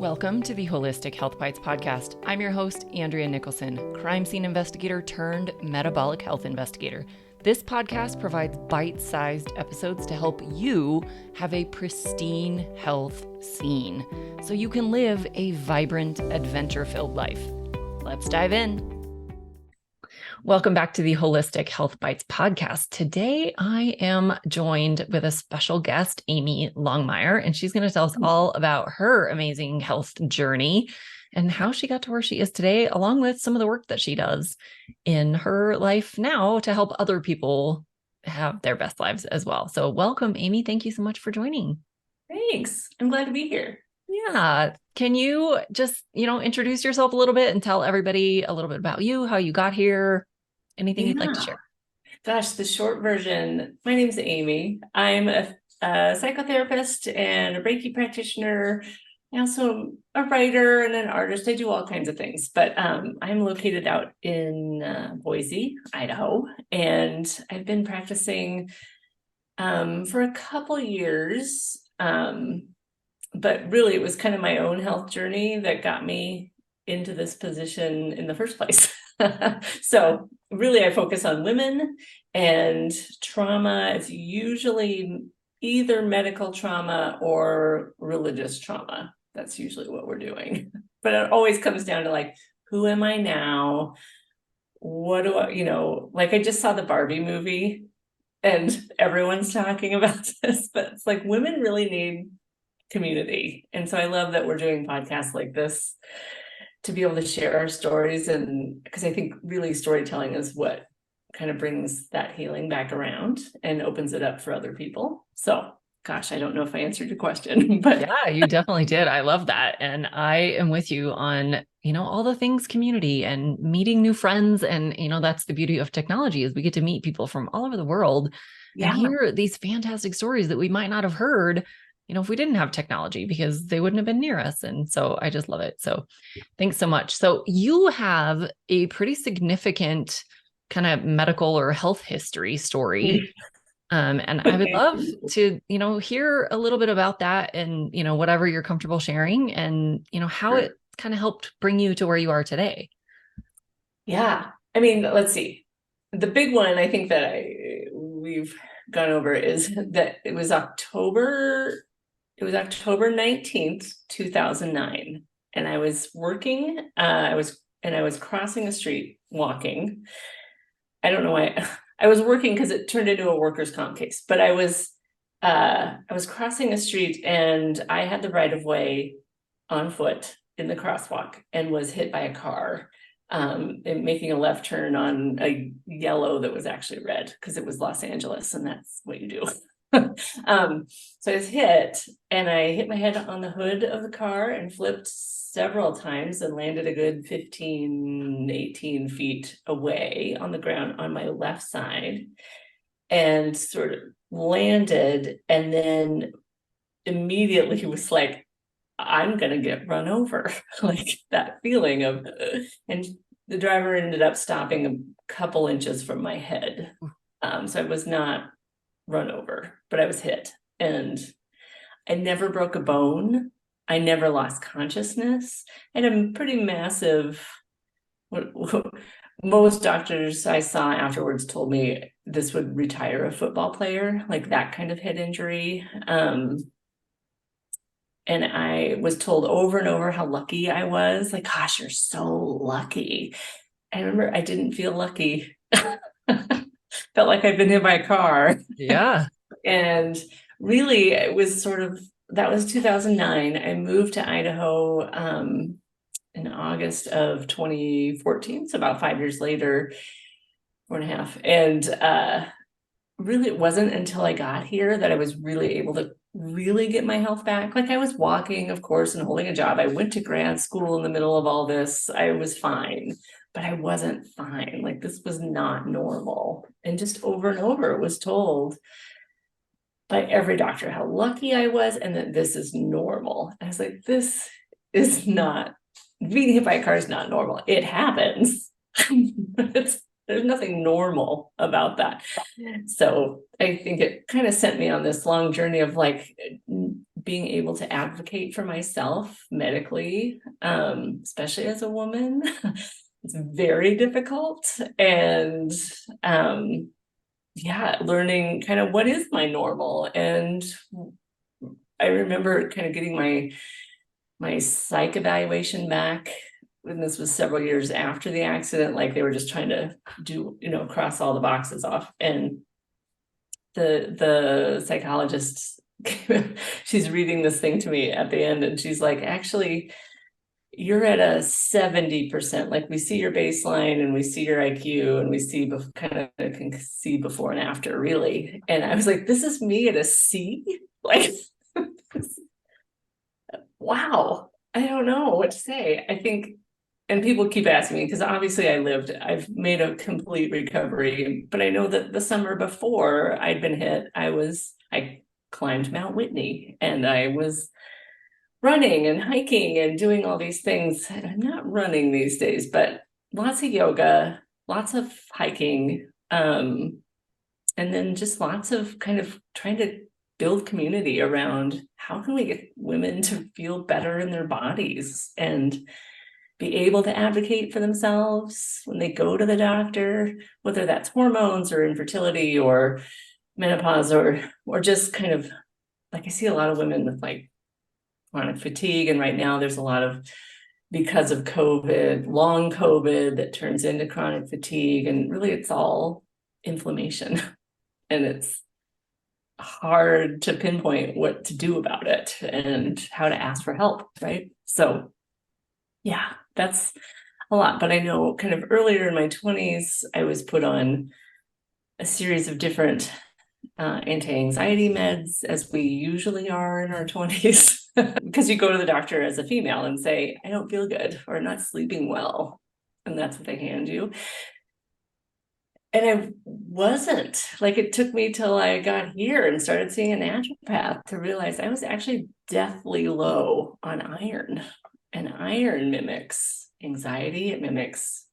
Welcome to the Holistic Health Bites podcast. I'm your host, Andrea Nicholson, crime scene investigator turned metabolic health investigator. This podcast provides bite-sized episodes to help you have a pristine health scene so you can live a vibrant, adventure-filled life. Let's dive in. Welcome back to the Holistic Health Bites podcast. Today, I am joined with a special guest, Amie Longmire, and she's going to tell us all about her amazing health journey and how she got to where she is today, along with some of the work that she does in her life now to help other people have their best lives as well. So welcome, Amie. Thank you so much for joining. Thanks. I'm glad to be here. Yeah. Can you just, introduce yourself a little bit and tell everybody a little bit about you, how you got here? Anything you'd like to share? Gosh, the short version. My name's Amie. I'm a psychotherapist and a Reiki practitioner. I also am a writer and an artist. I do all kinds of things, but I'm located out in Boise, Idaho, and I've been practicing for a couple years. But really, it was kind of my own health journey that got me into this position in the first place. So really, I focus on women and trauma. It's usually either medical trauma or religious trauma. That's usually what we're doing. But it always comes down to like, who am I now? What do I, like I just saw the Barbie movie and everyone's talking about this, but it's like women really need community. And so I love that we're doing podcasts like this to be able to share our stories. And because I think really storytelling is what kind of brings that healing back around and opens it up for other people. So gosh, I don't know if I answered your question, but yeah, you definitely did. I love that. And I am with you on, all the things community and meeting new friends. And, that's the beauty of technology is we get to meet people from all over the world and hear these fantastic stories that we might not have heard if we didn't have technology because they wouldn't have been near us. And so I just love it. So thanks so much. So you have a pretty significant kind of medical or health history story. And I would love to, hear a little bit about that and, whatever you're comfortable sharing and, how it kind of helped bring you to where you are today. Yeah. I mean, let's see. The big one I think that we've gone over is that it was October 19th, 2009. And I was working, I was crossing a street walking. I don't know why I was working because it turned into a workers' comp case, but I was crossing a street and I had the right of way on foot in the crosswalk and was hit by a car, and making a left turn on a yellow that was actually red because it was Los Angeles and that's what you do. So I was hit and I hit my head on the hood of the car and flipped several times and landed a good 15, 18 feet away on the ground on my left side and sort of landed and then immediately was like, I'm going to get run over. Like that feeling of, and the driver ended up stopping a couple inches from my head. So I was not run over, but I was hit and I never broke a bone. I never lost consciousness. I had a pretty massive, most doctors I saw afterwards told me this would retire a football player, like that kind of head injury. And I was told over and over how lucky I was. Like, gosh, you're so lucky. I remember I didn't feel lucky. Felt like I'd been hit by a car. Yeah. And really, it was that was 2009. I moved to Idaho in August of 2014, so about 5 years later, 4.5. And really, it wasn't until I got here that I was really able to really get my health back. Like I was walking, of course, and holding a job. I went to grad school in the middle of all this. I was fine, but I wasn't fine. Like this was not normal. And just over and over, it was told by every doctor how lucky I was and that this is normal. I was like, this is not, being hit by a car is not normal. It happens. There's nothing normal about that. So I think it kind of sent me on this long journey of like being able to advocate for myself medically, especially as a woman, it's very difficult. And yeah, learning kind of what is my normal. And I remember kind of getting my psych evaluation back, and this was several years after the accident, like they were just trying to do, cross all the boxes off. And the psychologist, she's reading this thing to me at the end, and she's like, actually, you're at a 70%. Like, we see your baseline and we see your IQ and we see can see before and after, really. And I was like, this is me at a C? Like, wow, I don't know what to say. I think, and people keep asking me, because obviously I've made a complete recovery, but I know that the summer before I'd been hit, I climbed Mount Whitney, and I was running and hiking and doing all these things. I'm not running these days, but lots of yoga, lots of hiking, and then just lots of kind of trying to build community around how can we get women to feel better in their bodies and be able to advocate for themselves when they go to the doctor, whether that's hormones or infertility or menopause or just kind of, like, I see a lot of women with like chronic fatigue. And right now there's a lot of, because of COVID, long COVID, that turns into chronic fatigue. And really it's all inflammation. And it's hard to pinpoint what to do about it and how to ask for help, right? So yeah, that's a lot. But I know kind of earlier in my 20s, I was put on a series of different anti-anxiety meds, as we usually are in our 20s, because you go to the doctor as a female and say, I don't feel good or not sleeping well. And that's what they hand you. And I wasn't, like, it took me till I got here and started seeing a naturopath to realize I was actually deathly low on iron. And iron mimics anxiety. It mimics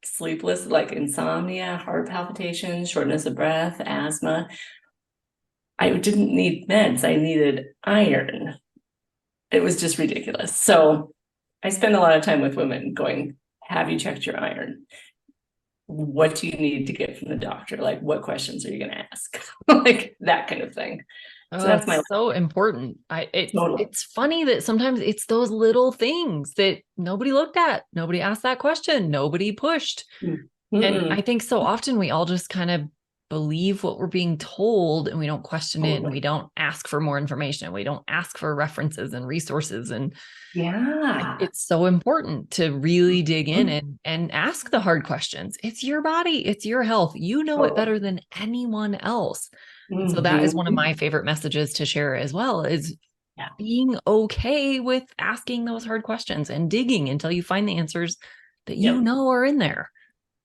sleepless, like insomnia, heart palpitations, shortness of breath, asthma. I didn't need meds. I needed iron. It was just ridiculous. So I spend a lot of time with women going, have you checked your iron? What do you need to get from the doctor? Like, what questions are you going to ask? Like that kind of thing. So that's so important. It's funny that sometimes it's those little things that nobody looked at, nobody asked that question, nobody pushed. And I think so often we all just kind of believe what we're being told, and we don't question it, and we don't ask for more information. We don't ask for references and resources. And yeah, it's so important to really dig in and ask the hard questions. It's your body, it's your health. You know it better than anyone else. So that is one of my favorite messages to share as well, is being okay with asking those hard questions and digging until you find the answers that you know are in there.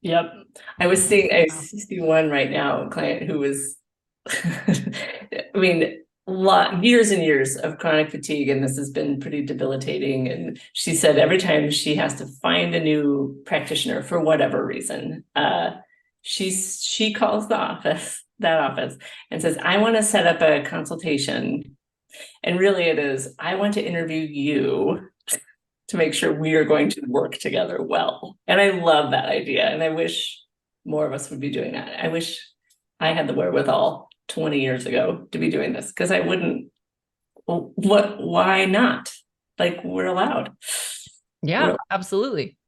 Yep. I see one right now, a client who was, I mean, years and years of chronic fatigue, and this has been pretty debilitating. And she said every time she has to find a new practitioner for whatever reason, she calls that office and says, I want to set up a consultation. And really it is, I want to interview you to make sure we are going to work together well. And I love that idea. And I wish more of us would be doing that. I wish I had the wherewithal 20 years ago to be doing this, because I wouldn't. Well, why not? Like, we're allowed. Yeah, absolutely.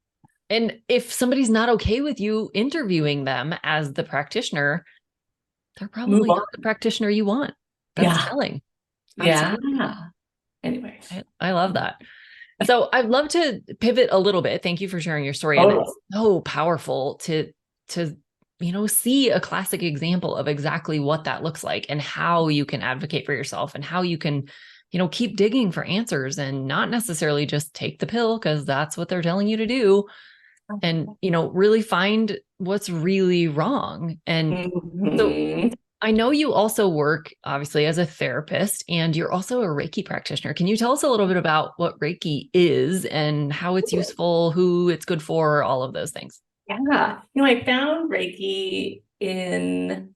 And if somebody's not okay with you interviewing them as the practitioner, they're probably not the practitioner you want. That's telling. Absolutely. Yeah. Anyway, I love that. So I'd love to pivot a little bit. Thank you for sharing your story. And it's so powerful to see a classic example of exactly what that looks like and how you can advocate for yourself and how you can, keep digging for answers and not necessarily just take the pill because that's what they're telling you to do. And, really find what's really wrong. And so I know you also work obviously as a therapist, and you're also a Reiki practitioner. Can you tell us a little bit about what Reiki is and how it's useful, who it's good for, all of those things? Yeah. I found Reiki in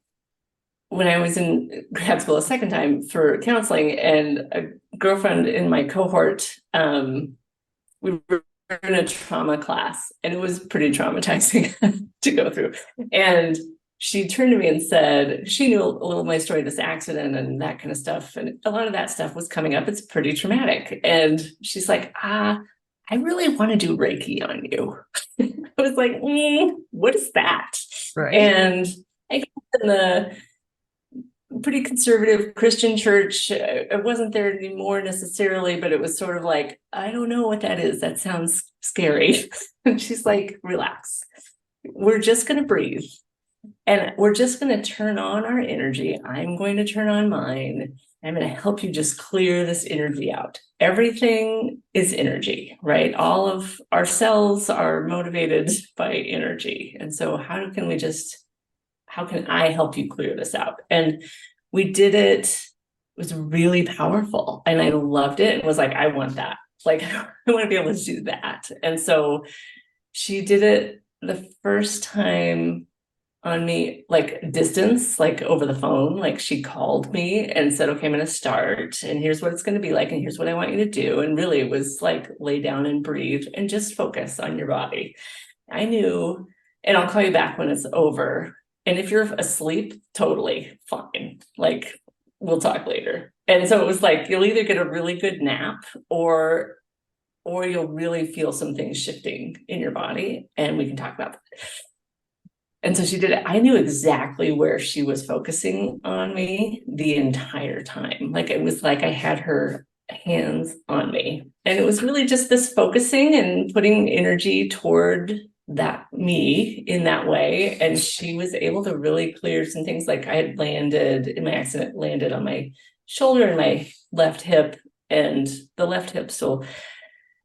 when I was in grad school a second time for counseling, and a girlfriend in my cohort, we were in a trauma class, and it was pretty traumatizing to go through. And she turned to me and said, she knew a little of my story, this accident and that kind of stuff. And a lot of that stuff was coming up. It's pretty traumatic. And she's like, I really want to do Reiki on you. I was like, what is that? Right. And I guess in the pretty conservative Christian church, I wasn't there anymore necessarily, but it was sort of like, I don't know what that is. That sounds scary. And she's like, relax. We're just going to breathe. And we're just going to turn on our energy. I'm going to turn on mine. I'm going to help you just clear this energy out. Everything is energy, right? All of our cells are motivated by energy. And so how can I help you clear this out? And we did it. It was really powerful. And I loved it. And was like, I want that. Like, I want to be able to do that. And so she did it the first time on me, like distance, like over the phone. Like she called me and said, okay, I'm going to start, and here's what it's going to be like, and here's what I want you to do. And really it was like, lay down and breathe and just focus on your body. I knew, and I'll call you back when it's over. And if you're asleep, totally fine. Like, we'll talk later. And so it was like, you'll either get a really good nap, or you'll really feel some things shifting in your body, and we can talk about that. And so she did it. I knew exactly where she was focusing on me the entire time. Like, it was like I had her hands on me. And it was really just this focusing and putting energy toward that me in that way. And she was able to really clear some things. Like, I had landed in my accident, landed on my shoulder and my left hip, and the left hip still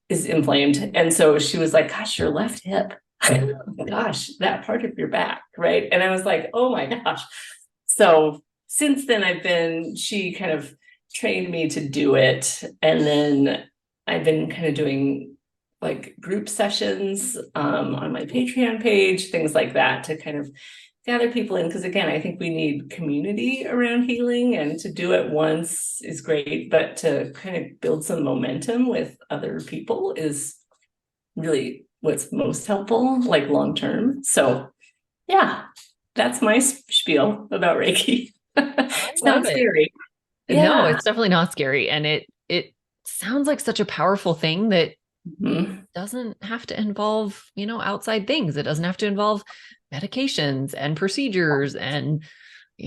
is inflamed. And so she was like, gosh, your left hip. Gosh, that part of your back, right? And I was like, oh my gosh. So since then, she kind of trained me to do it. And then I've been kind of doing like group sessions on my Patreon page, things like that, to kind of gather people in. Because again, I think we need community around healing, and to do it once is great, but to kind of build some momentum with other people is really what's most helpful, like long term. So yeah, that's my spiel about Reiki. I It's love not it. scary. No, Yeah. it's definitely not scary. And it sounds like such a powerful thing that Mhm. doesn't have to involve, outside things. It doesn't have to involve medications and procedures and,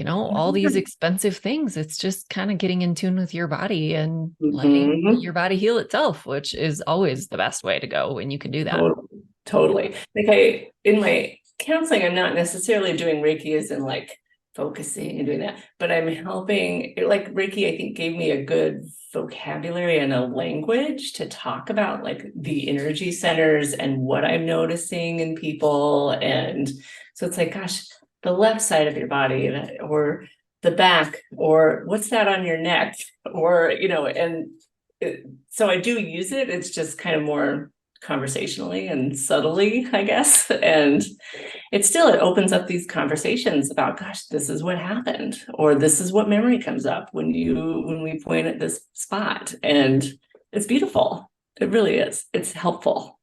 all these expensive things. It's just kind of getting in tune with your body and letting Mhm. your body heal itself, which is always the best way to go when you can do that. Totally. Totally. Like, in my counseling, I'm not necessarily doing Reiki as in like focusing and doing that, but I'm helping. Like, Reiki, I think, gave me a good vocabulary and a language to talk about like the energy centers and what I'm noticing in people. And so it's like, gosh, the left side of your body, or the back, or what's that on your neck, or, and so I do use it. It's just kind of more conversationally and subtly, I guess. And it opens up these conversations about, gosh, this is what happened, or this is what memory comes up when we point at this spot. And it's beautiful. It really is. It's helpful.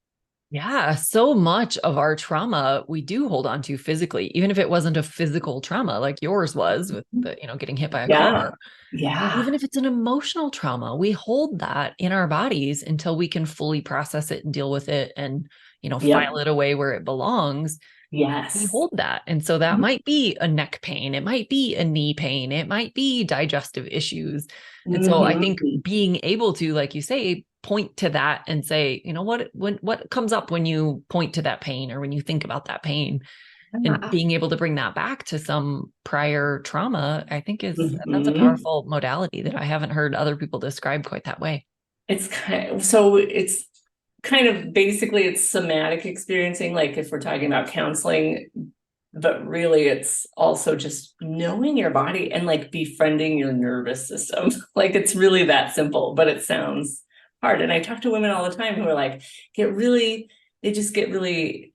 Yeah, so much of our trauma we do hold on to physically, even if it wasn't a physical trauma like yours was with the, getting hit by a Yeah. car. Yeah. Even if it's an emotional trauma, we hold that in our bodies until we can fully process it and deal with it and, Yep. file it away where it belongs. We Yes. hold that. And so that might be a neck pain, it might be a knee pain, it might be digestive issues. And so I think Mhm. being able to, like you say, point to that and say, what comes up when you point to that pain or when you think about that pain, and Yeah. being able to bring that back to some prior trauma, I think that's a Mhm. powerful modality that I haven't heard other people describe quite that way. It's kind of basically, it's somatic experiencing, like if we're talking about counseling, but really it's also just knowing your body and like befriending your nervous system. Like, it's really that simple, but it sounds hard. And I talk to women all the time who are like, they just get really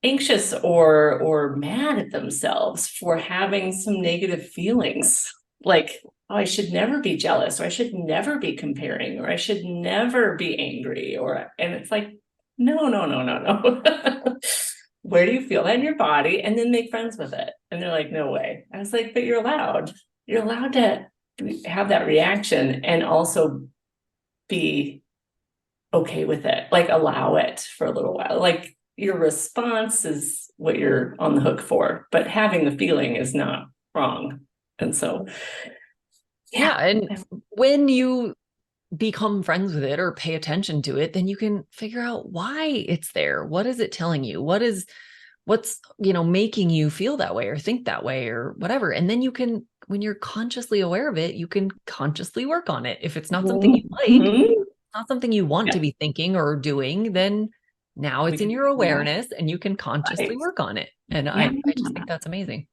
anxious or mad at themselves for having some negative feelings, like, oh, I should never be jealous, or I should never be comparing, or I should never be angry, and it's like, no, no, no, no, no. Where do you feel that in your body? And then make friends with it. And they're like, no way. I was like, but you're allowed to have that reaction and also be okay with it, like allow it for a little while. Like, your response is what you're on the hook for, but having the feeling is not wrong. And so, Yeah. yeah. And when you become friends with it or pay attention to it, then you can figure out why it's there. What is it telling you? What's, making you feel that way or think that way or whatever. And then you can, when you're consciously aware of it, you can consciously work on it. If it's not something you like, Mhm. not something you want to Yeah, be thinking or doing, then now we it's in can, your yeah, awareness and you can consciously right. work on it. And Yeah. I just think that's amazing.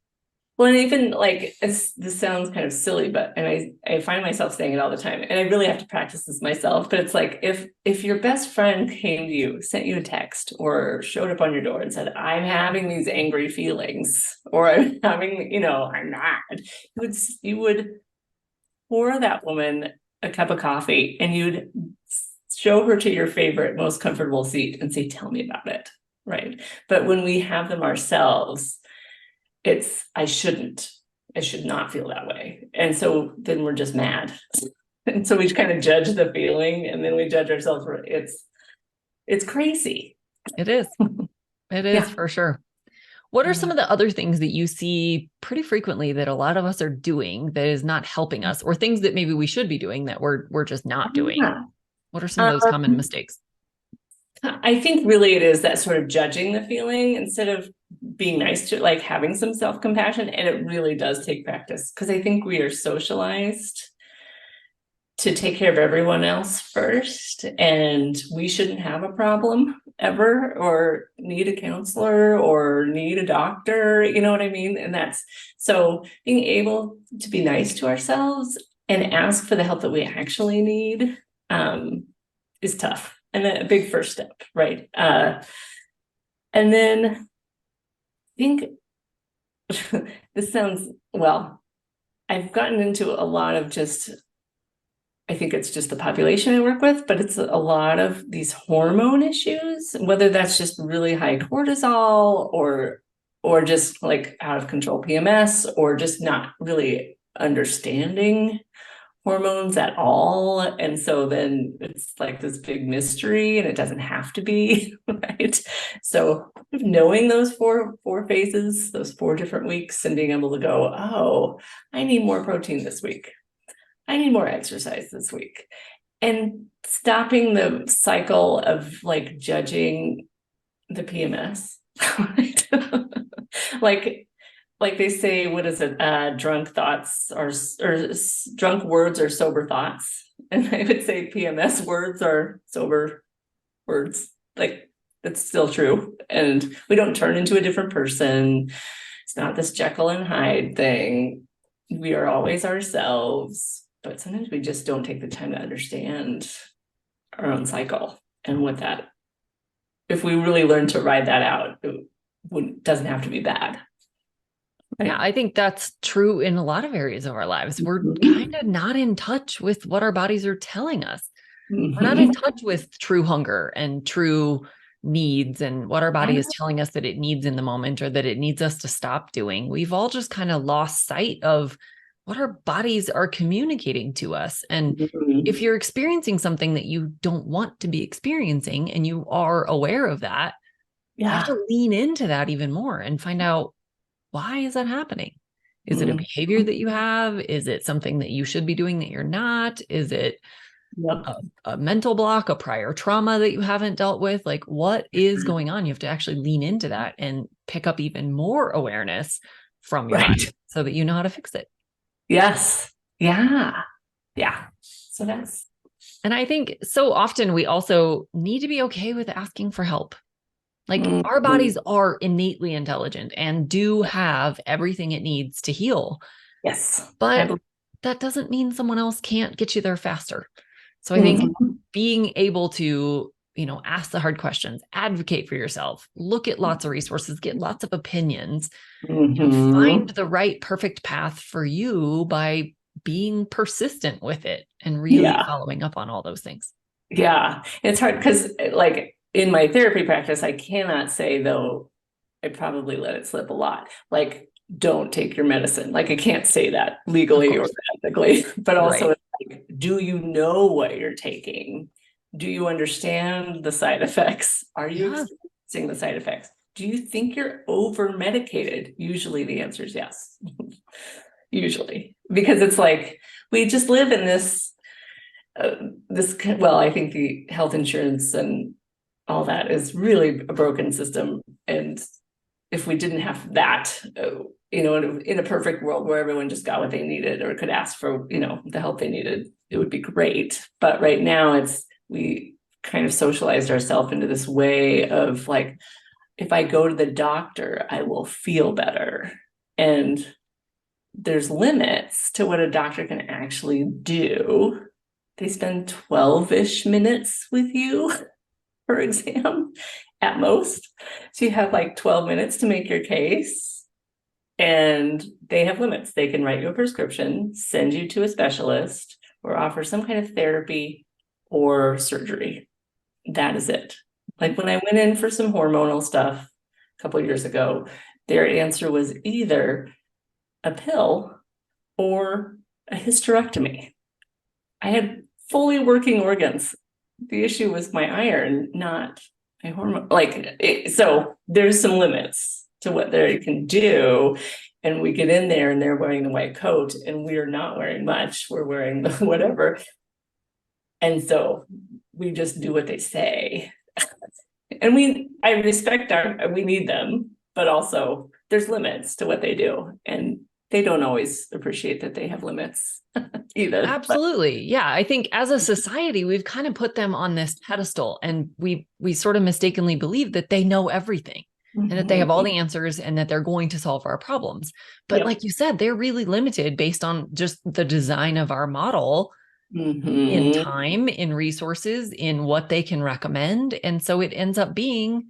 Well, and even like this sounds kind of silly, but I find myself saying it all the time, and I really have to practice this myself. But it's like, if your best friend came to you, sent you a text, or showed up on your door and said, "I'm having these angry feelings," or "I'm having, I'm not," you would pour that woman a cup of coffee, and you'd show her to your favorite, most comfortable seat, and say, "Tell me about it." Right? But when we have them ourselves, it's I should not feel that way, and so then we're just mad. And so we kind of judge the feeling, and then we judge ourselves for it's crazy. It is. It is Yeah. for sure. What are some of the other things that you see pretty frequently that a lot of us are doing that is not helping us, or things that maybe we should be doing that we're just not doing? Yeah. What are some of those common mistakes? I think really it is that sort of judging the feeling instead of being nice to, like, having some self-compassion. And it really does take practice, because I think we are socialized to take care of everyone else first, and we shouldn't have a problem ever, or need a counselor, or need a doctor, you know what I mean? And that's, so being able to be nice to ourselves and ask for the help that we actually need, is tough, and a big first step, right? And then I think this sounds, well, I've gotten into a lot of just, I think it's just the population I work with, but it's a lot of these hormone issues, whether that's just really high cortisol, or just like out of control PMS, or just not really understanding hormones at all. And so then it's like this big mystery, and it doesn't have to be, right? So knowing those four phases, those 4 different weeks, and being able to go, oh, I need more protein this week, I need more exercise this week. And stopping the cycle of like judging the PMS. like like they say, what is it? Drunk thoughts or drunk words are sober thoughts. And I would say PMS words are sober words. Like, that's still true. And we don't turn into a different person. It's not this Jekyll and Hyde thing. We are always ourselves, but sometimes we just don't take the time to understand our own cycle and what that, if we really learn to ride that out, it doesn't have to be bad. Right? Yeah, I think that's true in a lot of areas of our lives. We're Mhm. kind of not in touch with what our bodies are telling us. We're not in Mhm. touch with true hunger and true needs and what our body is telling us that it needs in the moment or that it needs us to stop doing. We've all just kind of lost sight of what our bodies are communicating to us. And if Mhm. you're experiencing something that you don't want to be experiencing and you are aware of that, you have Yeah. to lean into that even more and find out, why is that happening? Is it a Mhm. behavior that you have? Is it something that you should be doing that you're not? Is it Yep. a mental block, a prior trauma that you haven't dealt with? Like, what is going on? You have to actually lean into that and pick up even more awareness from your Right. body so that you know how to fix it. Yes. Yeah. Yeah. So that's, And I think so often we also need to be okay with asking for help. Like, our mhm. bodies are innately intelligent and do have everything it needs to heal. Yes. I But believe. that doesn't mean someone else can't get you there faster. So I think Mhm. being able to ask the hard questions, advocate for yourself, look at lots of resources, get lots of opinions, find the right perfect path for you by being persistent with it and really following up on all those things. Yeah. It's hard because like in my therapy practice, I cannot say, though, I probably let it slip a lot. Like, don't take your medicine. Like, I can't say that legally or ethically, but also Right. like, do you know what you're taking? Do you understand the side effects? Are you experiencing the side effects? Do you think you're over medicated? Usually the answer is yes. Usually, because it's like, we just live in this, well, I think the health insurance and all that is really a broken system. And if we didn't have that, in a perfect world where everyone just got what they needed or could ask for, the help they needed, it would be great. But right now we kind of socialized ourselves into this way of like, if I go to the doctor, I will feel better. And there's limits to what a doctor can actually do. They spend 12-ish minutes with you per exam at most. So you have like 12 minutes to make your case. And they have limits. They can write you a prescription, send you to a specialist, or offer some kind of therapy or surgery. That is it. Like when I went in for some hormonal stuff a couple of years ago, their answer was either a pill or a hysterectomy. I had fully working organs. The issue was my iron, not my hormone. So there's some limits to what they can do. And we get in there and they're wearing the white coat and we're not wearing much. We're wearing the whatever. And so we just do what they say. And I respect we need them, but also there's limits to what they do. And they don't always appreciate that they have limits either. Absolutely. Yeah. I think as a society, we've kind of put them on this pedestal and we sort of mistakenly believe that they know everything and that they have all the answers and that they're going to solve our problems. But like you said, they're really limited based on just the design of our model in time, in resources, in what they can recommend. And so it ends up being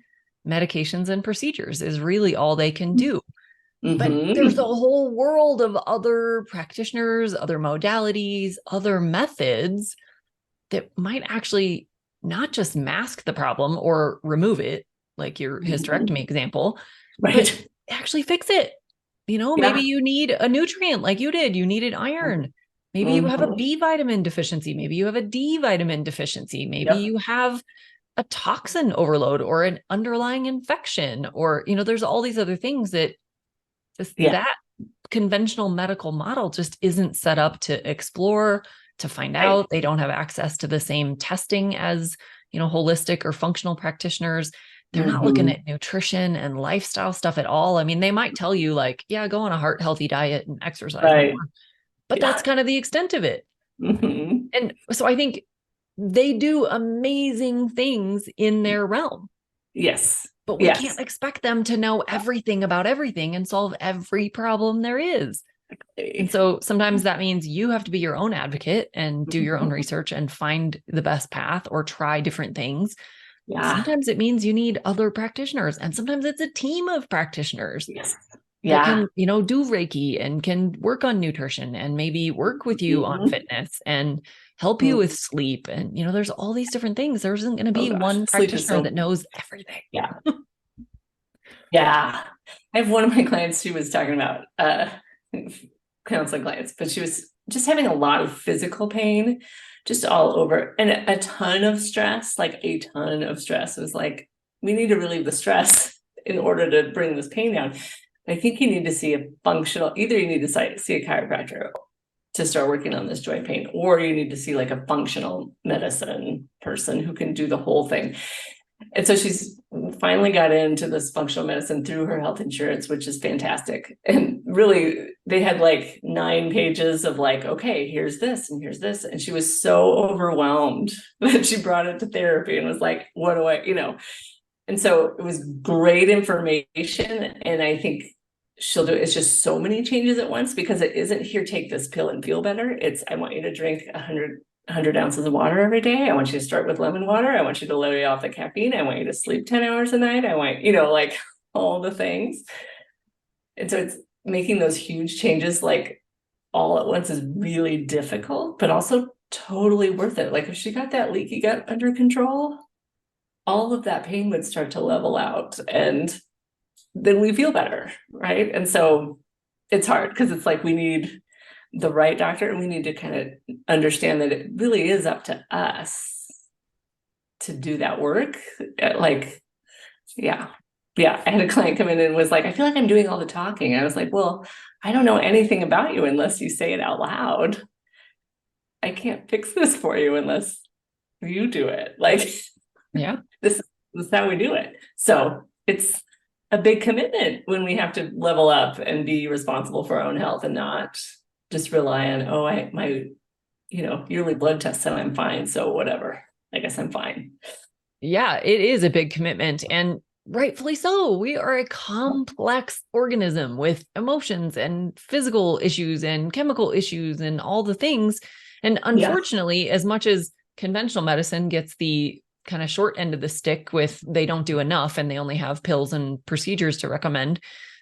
medications and procedures is really all they can do. But there's a whole world of other practitioners, other modalities, other methods that might actually not just mask the problem or remove it, like your hysterectomy example, but actually fix it. Maybe you need a nutrient like you did. You needed iron. Maybe you have a B vitamin deficiency. Maybe you have a D vitamin deficiency. Maybe you have a toxin overload or an underlying infection, or, there's all these other things that that conventional medical model just isn't set up to explore, to find out. They don't have access to the same testing as, holistic or functional practitioners. They're not looking at nutrition and lifestyle stuff at all. I mean, they might tell you like, yeah, go on a heart healthy diet and exercise more, but that's kind of the extent of it. And so I think they do amazing things in their realm. Yes. But we can't expect them to know everything about everything and solve every problem there is. And so sometimes that means you have to be your own advocate and do your own research and find the best path or try different things. Sometimes it means you need other practitioners, and sometimes it's a team of practitioners that can, do Reiki and can work on nutrition and maybe work with you on fitness and help you with sleep. And, there's all these different things. There isn't going to be one practitioner that knows everything. I have one of my clients, she was talking about counseling clients, but she was just having a lot of physical pain just all over and a ton of stress, like a ton of stress. It was like, we need to relieve the stress in order to bring this pain down. I think you need to see either you need to see a chiropractor to start working on this joint pain, or you need to see like a functional medicine person who can do the whole thing. And so she's finally got into this functional medicine through her health insurance, which is fantastic. And really, they had like 9 pages of like, okay, here's this and here's this. And she was so overwhelmed that she brought it to therapy and was like, what do I. And so it was great information. And I think it's just so many changes at once, because it isn't here, take this pill and feel better. It's, I want you to drink 100 ounces of water every day. I want you to start with lemon water. I want you to lay off the caffeine. I want you to sleep 10 hours a night. I want, like all the things. And so it's making those huge changes like all at once is really difficult, but also totally worth it. Like if she got that leaky gut under control, all of that pain would start to level out and then we feel better, right? And so it's hard because it's like we need the right doctor and we need to kind of understand that it really is up to us to do that work. Like, yeah. I had a client come in and was like, I feel like I'm doing all the talking. I was like, well, I don't know anything about you unless you say it out loud. I can't fix this for you unless you do it. Like, Yeah. This is how we do it. So it's a big commitment when we have to level up and be responsible for our own health and not just rely on, my yearly blood test said I'm fine. So whatever, I guess I'm fine. Yeah, it is a big commitment, and rightfully so. We are a complex organism with emotions and physical issues and chemical issues and all the things. And unfortunately, as much as conventional medicine gets the kind of short end of the stick with they don't do enough and they only have pills and procedures to recommend,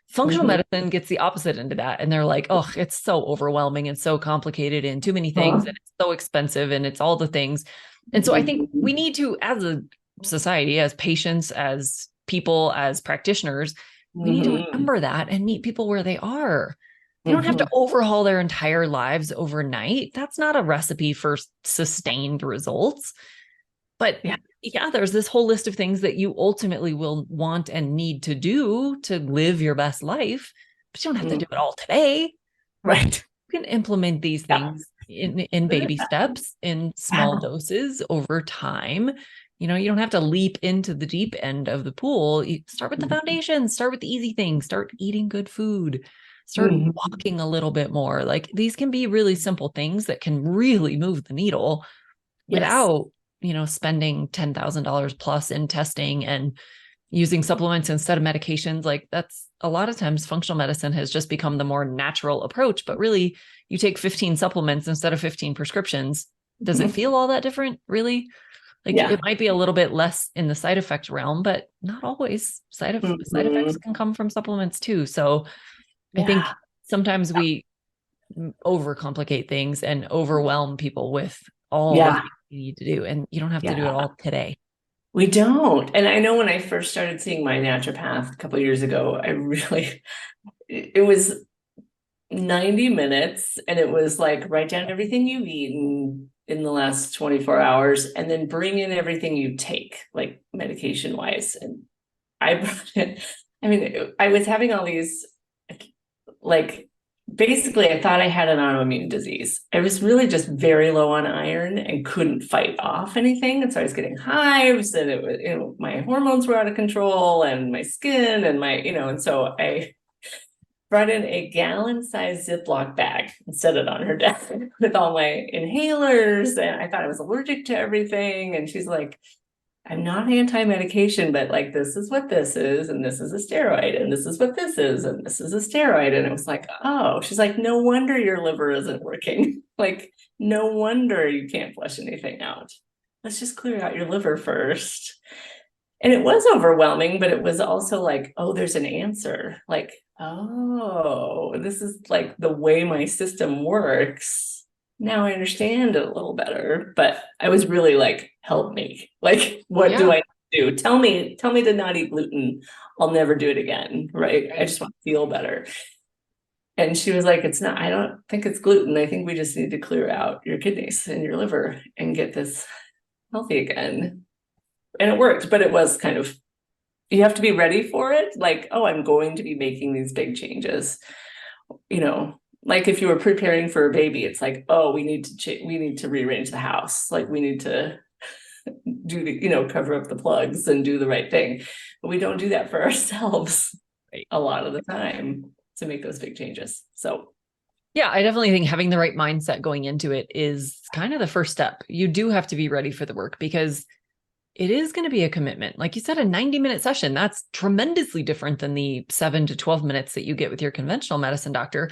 functional medicine gets the opposite end of that. And they're like, oh, it's so overwhelming and so complicated and too many things and it's so expensive and it's all the things. And so I think we need to, as a society, as patients, as people, as practitioners, we need to remember that and meet people where they are. They don't have to overhaul their entire lives overnight. That's not a recipe for sustained results. But yeah, there's this whole list of things that you ultimately will want and need to do to live your best life, but you don't have to do it all today. Right. You can implement these things in baby steps, in small doses over time. You don't have to leap into the deep end of the pool. You start with the foundation, start with the easy things, start eating good food, start walking a little bit more. Like these can be really simple things that can really move the needle without, spending $10,000 plus in testing and using supplements instead of medications. Like that's a lot of times functional medicine has just become the more natural approach, but really you take 15 supplements instead of 15 prescriptions. Does it feel all that different? Really? Like it might be a little bit less in the side effect realm, but not always. Side effects can come from supplements too. So I think sometimes we overcomplicate things and overwhelm people with all the things you need to do. And you don't have to do it all today. We don't. And I know when I first started seeing my naturopath a couple of years ago, it was 90 minutes and it was like write down everything you've eaten in the last 24 hours and then bring in everything you take, like medication wise. And I was having all these, like, basically I thought I had an autoimmune disease. I was really just very low on iron and couldn't fight off anything. And so I was getting hives and it was, my hormones were out of control and my skin and and so I brought in a gallon-sized Ziploc bag and set it on her desk with all my inhalers. And I thought I was allergic to everything. And she's like, I'm not anti-medication, but like, this is what this is, and this is a steroid, and this is what this is, and this is a steroid. And it was like, oh, she's like, no wonder your liver isn't working. Like, no wonder you can't flush anything out. Let's just clear out your liver first. And it was overwhelming, but it was also like, oh, there's an answer. Like, oh, this is like the way my system works. Now I understand it a little better, but I was really like, help me. Like, what do I do? Tell me to not eat gluten. I'll never do it again. Right. I just want to feel better. And she was like, I don't think it's gluten. I think we just need to clear out your kidneys and your liver and get this healthy again. And it worked, but it was kind of, you have to be ready for it. Like, oh, I'm going to be making these big changes. Like if you were preparing for a baby, it's like, oh, we need to rearrange the house. Like we need to do cover up the plugs and do the right thing. But we don't do that for ourselves a lot of the time to make those big changes. So yeah, I definitely think having the right mindset going into it is kind of the first step. You do have to be ready for the work because it is going to be a commitment. Like you said, a 90-minute session, that's tremendously different than the 7 to 12 minutes that you get with your conventional medicine doctor.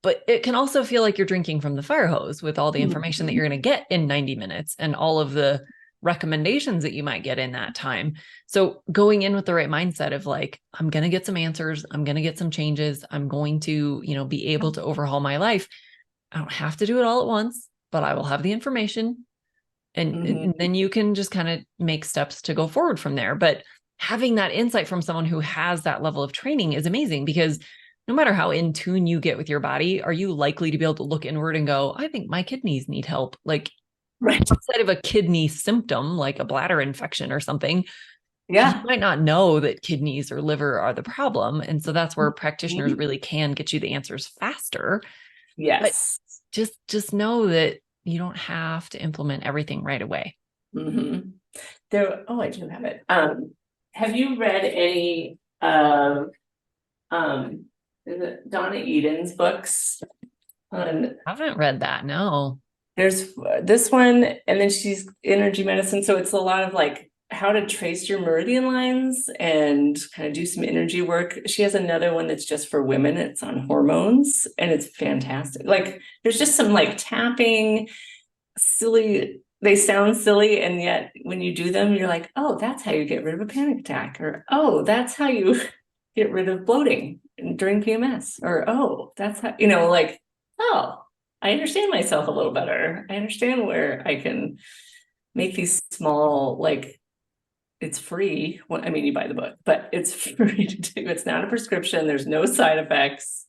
But it can also feel like you're drinking from the fire hose with all the information that you're going to get in 90 minutes and all of the recommendations that you might get in that time. So going in with the right mindset of like, I'm going to get some answers, I'm going to get some changes, I'm going to, be able to overhaul my life. I don't have to do it all at once, but I will have the information. And then you can just kind of make steps to go forward from there. But having that insight from someone who has that level of training is amazing, because no matter how in tune you get with your body, are you likely to be able to look inward and go, I think my kidneys need help? Like, Right. outside of a kidney symptom, like a bladder infection or something, you Yeah. might not know that kidneys or liver are the problem. And so that's where practitioners Mhm. really can get you the answers faster. But Yes. just know that you don't have to implement everything right away. Mm-hmm. I do have it. Have you read any of is it Donna Eden's books on I haven't read that. No. there's this one, and then she's energy medicine, so it's a lot of like how to trace your meridian lines and kind of do some energy work. She has another one that's just for women. It's on hormones, and it's fantastic. Like there's just some like tapping, silly, they sound silly, and yet when you do them, you're like, oh, that's how you get rid of a panic attack, or oh, that's how you get rid of bloating during PMS, or oh, that's how, like, oh, I understand myself a little better. I understand where I can make these small, like, it's free. Well, I mean, you buy the book, but it's free to do. It's not a prescription. There's no side effects.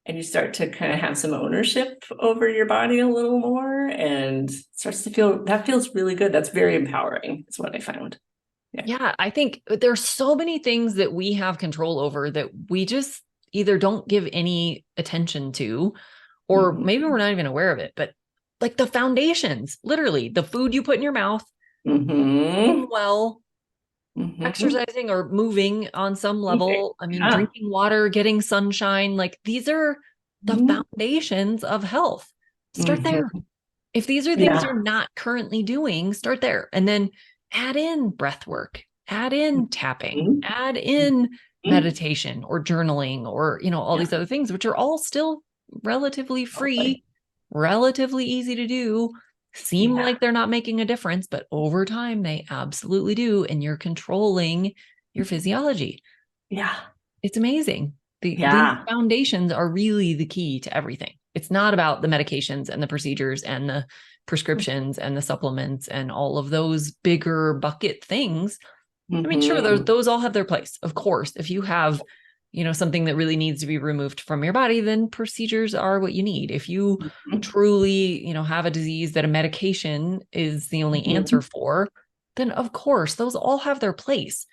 And you start to kind of have some ownership over your body a little more, and starts to feel, that feels really good. That's very empowering. That's what I found. Yeah, I think there's so many things that we have control over that we just either don't give any attention to, or maybe we're not even aware of it. But like the foundations, literally the food you put in your mouth, Mm-hmm. eating well, Mm-hmm. exercising or moving on some level. I mean, Yeah. drinking water, getting sunshine, like these are the foundations of health. Start there. Mm-hmm. If these are things Yeah. you're not currently doing, start there. And then add in breath work, add in tapping, Mm-hmm. add in meditation or journaling or, all Yeah. these other things, which are all still relatively Totally. free, relatively easy to do, seem Yeah. like they're not making a difference, but over time they absolutely do. And you're controlling your physiology. Yeah. It's amazing. These Yeah. foundations are really the key to everything. It's not about the medications and the procedures and the prescriptions and the supplements and all of those bigger bucket things. I mean, sure, Mm-hmm. those all have their place. Of course, if you have, something that really needs to be removed from your body, then procedures are what you need. If you truly, have a disease that a medication is the only Mm-hmm. answer for, then of course, those all have their place.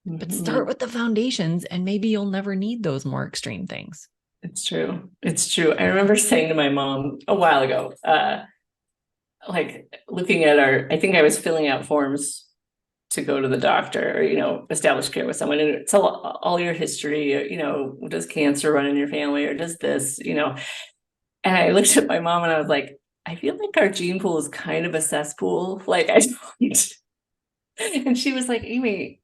But start Mm-hmm. with the foundations and maybe you'll never need those more extreme things. It's true. It's true. I remember saying to my mom a while ago, like looking at I think I was filling out forms to go to the doctor or, establish care with someone. And it's all your history, does cancer run in your family or does this, and I looked at my mom and I was like, I feel like our gene pool is kind of a cesspool. Like I don't. And she was like, Amie,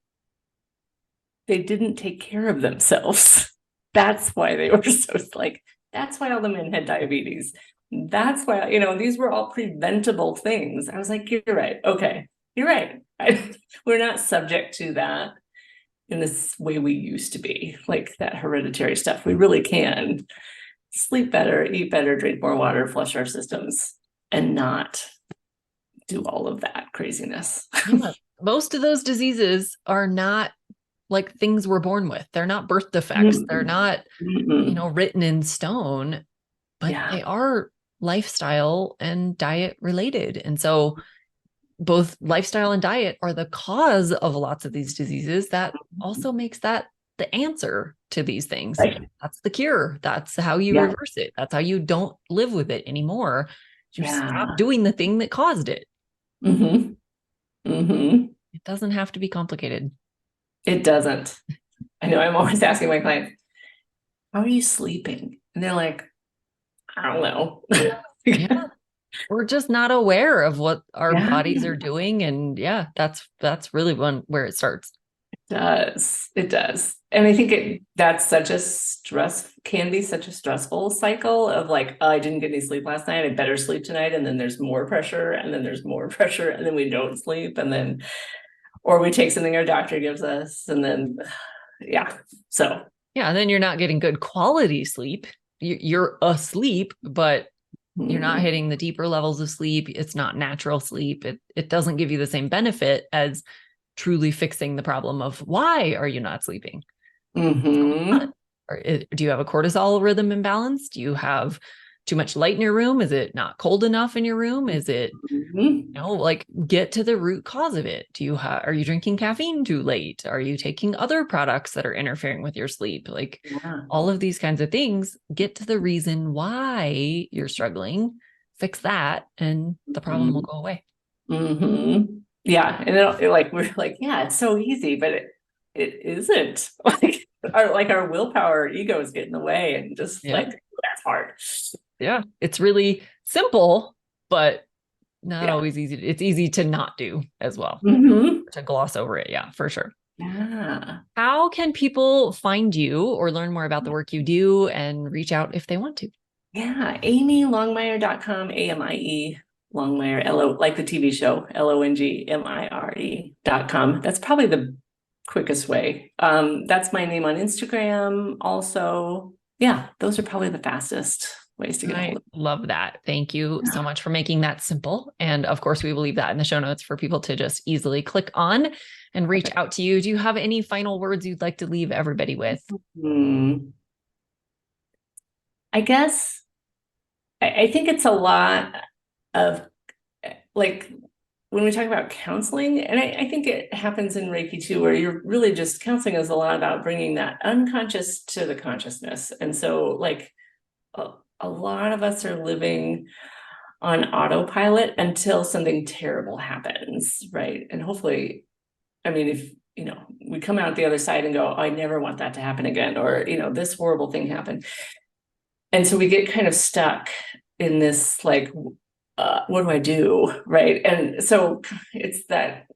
they didn't take care of themselves. That's why they were so like, that's why all the men had diabetes. That's why, these were all preventable things. I was like, you're right. Okay, you're right. We're not subject to that in this way we used to be, like that hereditary stuff. We really can sleep better, eat better, drink more water, flush our systems, and not do all of that craziness. Yeah. Most of those diseases are not like things we're born with. They're not birth defects. They're Mm-mm. not, Mm-mm. written in stone, but Yeah. they are lifestyle and diet related. And so both lifestyle and diet are the cause of lots of these diseases. That also makes that the answer to these things. Right. That's the cure. That's how you Yeah. reverse it. That's how you don't live with it anymore. You stop Yeah. doing the thing that caused it. Mm-hmm. Mm-hmm. It doesn't have to be complicated. It doesn't. I know I'm always asking my clients, how are you sleeping? And they're like, I don't know. Yeah. We're just not aware of what our Yeah. bodies are doing. And yeah, that's really where it starts. does. It does. And I think that's can be such a stressful cycle of like, oh, I didn't get any sleep last night. I better sleep tonight. And then there's more pressure, and then there's more pressure, and then we don't sleep. And then, or we take something our doctor gives us. And then, yeah. So, yeah. And then you're not getting good quality sleep. You're asleep, but you're not hitting the deeper levels of sleep. It's not natural sleep. It doesn't give you the same benefit as truly fixing the problem of why are you not sleeping? mm-hmm. Or do you have a cortisol rhythm imbalance? Do you have too much light in your room? Is it not cold enough in your room? Is it, like get to the root cause of it. Are you drinking caffeine too late? Are you taking other products that are interfering with your sleep? Like all of these kinds of things, get to the reason why you're struggling, fix that, and the problem will go away. Mm-hmm. Yeah. And we're like, yeah, it's so easy, but it isn't. Like our willpower, egos get in the way, and just like that's hard. Yeah. It's really simple, but not always easy. It's easy to not do as well, to gloss over it. Yeah, for sure. Yeah. How can people find you or learn more about the work you do and reach out if they want to? Yeah. AmieLongmire.com, AMIE Longmire, like the TV show, LONGMIRE.com. That's probably the quickest way. That's my name on Instagram also. Yeah, those are probably the fastest ways to get a hold of I love that. Thank you so much for making that simple. And of course, we will leave that in the show notes for people to just easily click on and reach out to you. Do you have any final words you'd like to leave everybody with? I guess I think it's a lot of like when we talk about counseling, and I think it happens in Reiki too, where you're really just counseling is a lot about bringing that unconscious to the consciousness. And so like a lot of us are living on autopilot until something terrible happens, right? And hopefully, I mean, if we come out the other side and go, oh, I never want that to happen again, or this horrible thing happened. And so we get kind of stuck in this like, what do I do? Right. And so it's that,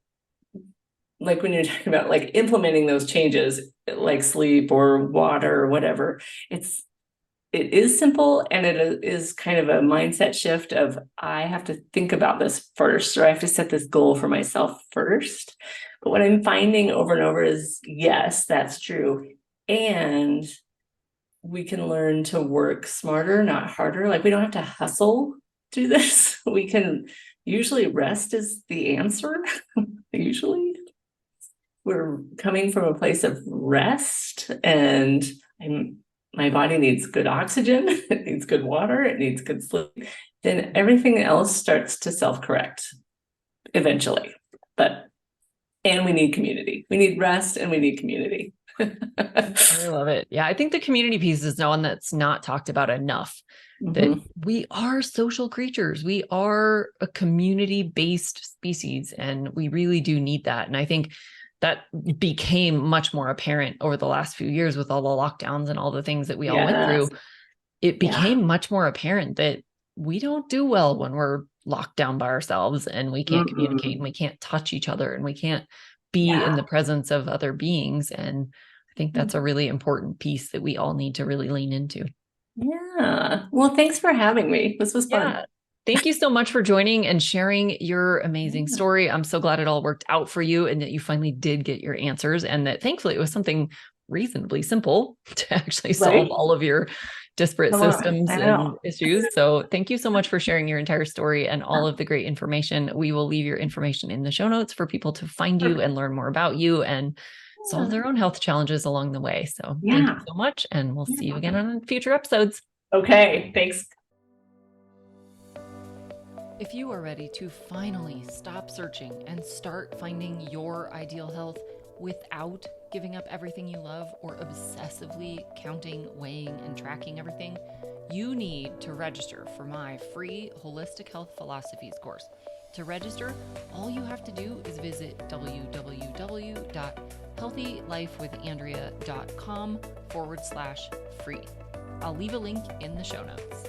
like when you're talking about like implementing those changes, like sleep or water or whatever, it is simple, and it is kind of a mindset shift of I have to think about this first, or I have to set this goal for myself first. But what I'm finding over and over is, yes, that's true. And we can learn to work smarter, not harder. Like we don't have to hustle through this. We can usually rest is the answer. Usually we're coming from a place of rest, and my body needs good oxygen, it needs good water, it needs good sleep. Then everything else starts to self-correct eventually. And we need community. We need rest, and we need community. I love it. Yeah, I think the community piece is one that's not talked about enough. That we are social creatures. We are a community-based species, and we really do need that. And I think that became much more apparent over the last few years with all the lockdowns and all the things that we all went through. It became much more apparent that we don't do well when we're locked down by ourselves, and we can't communicate, and we can't touch each other, and we can't be in the presence of other beings. And I think that's a really important piece that we all need to really lean into. Yeah. Well, thanks for having me. This was fun. Thank you so much for joining and sharing your amazing story. I'm so glad it all worked out for you, and that you finally did get your answers, and that thankfully it was something reasonably simple to actually solve all of your disparate systems and issues. So thank you so much for sharing your entire story and all of the great information. We will leave your information in the show notes for people to find you and learn more about you and solve their own health challenges along the way. So thank you so much, and we'll see you again on future episodes. Okay, thanks. If you are ready to finally stop searching and start finding your ideal health without giving up everything you love or obsessively counting, weighing, and tracking everything, you need to register for my free Holistic Health Philosophies course. To register, all you have to do is visit www.healthylifewithandrea.com/free. I'll leave a link in the show notes.